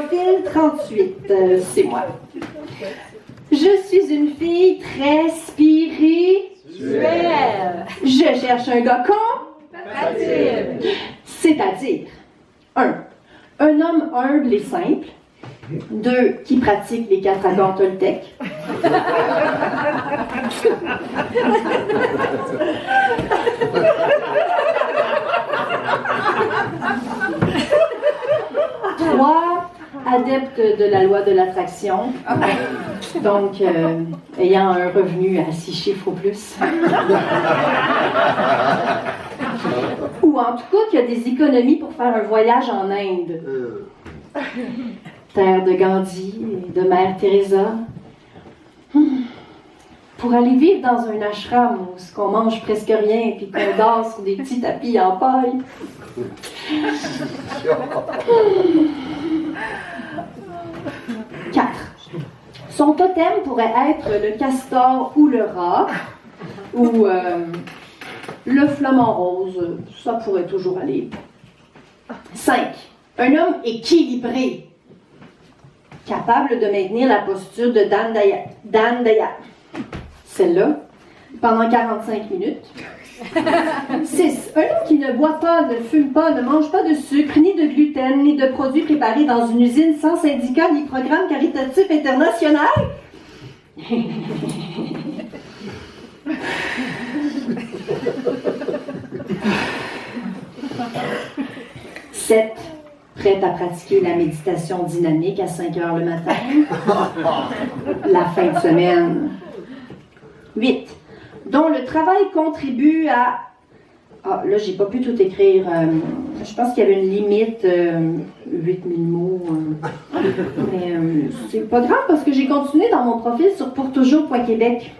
profil 38, c'est moi. Je suis une fille très spirituelle. Je cherche un gars compatible. C'est-à-dire, 1. Un homme humble et simple. 2. Qui pratique les 4 accords Toltec. 3. Adepte de la loi de l'attraction. Donc, ayant un revenu à 6 chiffres ou plus. Ou en tout cas, qui a des économies pour faire un voyage en Inde. Terre de Gandhi et de Mère Teresa. Pour aller vivre dans un ashram où on mange presque rien et qu'on dort sur des petits tapis en paille. 4. Son totem pourrait être le castor ou le rat, ou le flamant rose, ça pourrait toujours aller. 5. Un homme équilibré, capable de maintenir la posture de Dandaya, celle-là, pendant 45 minutes. 6. Un homme qui ne boit pas, ne fume pas, ne mange pas de sucre, ni de gluten, ni de produits préparés dans une usine sans syndicat, ni programme caritatif international. 7. Prête à pratiquer la méditation dynamique à 5 heures le matin. La fin de semaine. 8. Dont le travail contribue à... Ah, là, j'ai pas pu tout écrire. Je pense qu'il y avait une limite, 8000 mots. Mais c'est pas grave parce que j'ai continué dans mon profil sur pourtoujours.québec.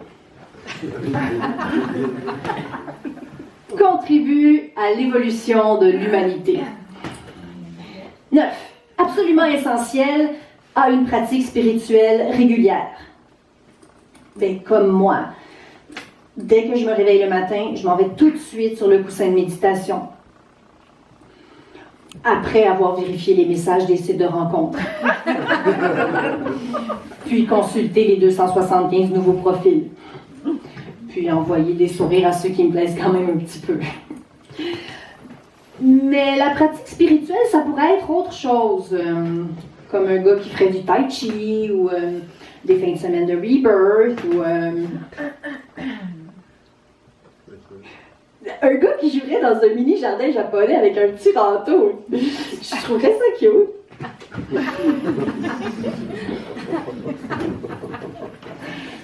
Contribue à l'évolution de l'humanité. 9. Absolument essentiel à une pratique spirituelle régulière. Ben, comme moi. Dès que je me réveille le matin, je m'en vais tout de suite sur le coussin de méditation. Après avoir vérifié les messages des sites de rencontres. Puis consulter les 275 nouveaux profils. Puis envoyer des sourires à ceux qui me plaisent quand même un petit peu. Mais la pratique spirituelle, ça pourrait être autre chose. Comme un gars qui ferait du tai chi, ou des fins de semaine de rebirth, ou... un gars qui jouerait dans un mini jardin japonais avec un petit râteau. Je trouverais ça cute.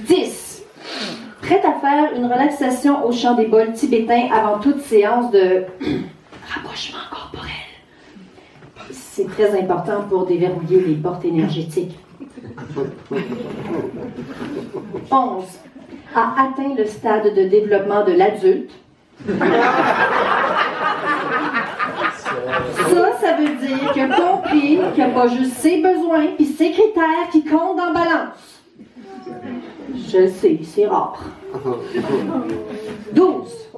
10. Prête à faire une relaxation au chant des bols tibétains avant toute séance de rapprochement corporel. C'est très important pour déverrouiller les portes énergétiques. 11. A atteint le stade de développement de l'adulte. Ça veut dire qu'il a compris qu'il n'y a pas juste ses besoins et ses critères qui comptent dans balance. Je le sais, c'est rare. 12.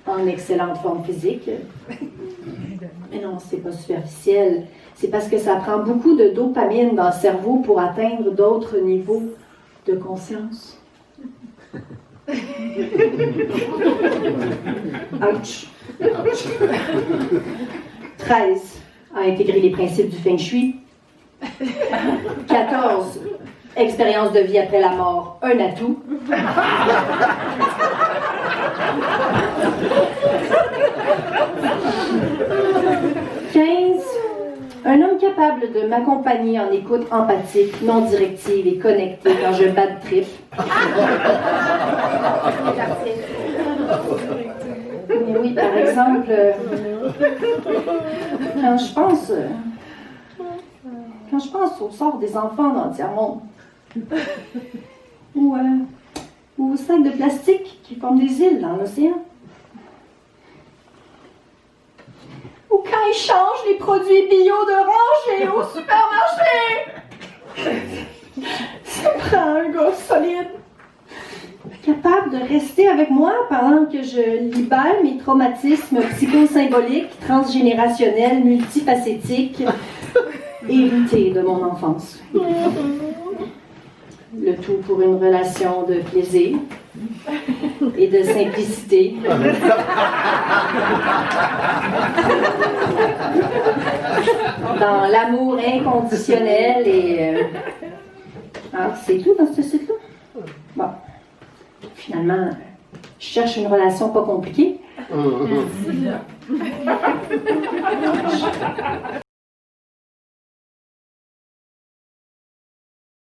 En excellente forme physique. Mais non, c'est pas superficiel. C'est parce que ça prend beaucoup de dopamine dans le cerveau pour atteindre d'autres niveaux de conscience. Ouch. 13. A intégré les principes du Feng Shui. 14. Expérience de vie après la mort, un atout. 15. Un homme capable de m'accompagner en écoute empathique, non directive et connectée quand je bad trip. Mais oui, par exemple, quand je pense au sort des enfants dans le tiers-monde, ou aux sacs de plastique qui forment des îles dans l'océan, ou quand ils changent les produits bio de rangée au supermarché. Ça prend un gars solide capable de rester avec moi pendant que je libère mes traumatismes psychosymboliques, transgénérationnels, multifacétiques, hérités de mon enfance. Le tout pour une relation de plaisir et de simplicité. Dans l'amour inconditionnel et... Alors, c'est tout dans ce site-là? Bon. Finalement, je cherche une relation pas compliquée.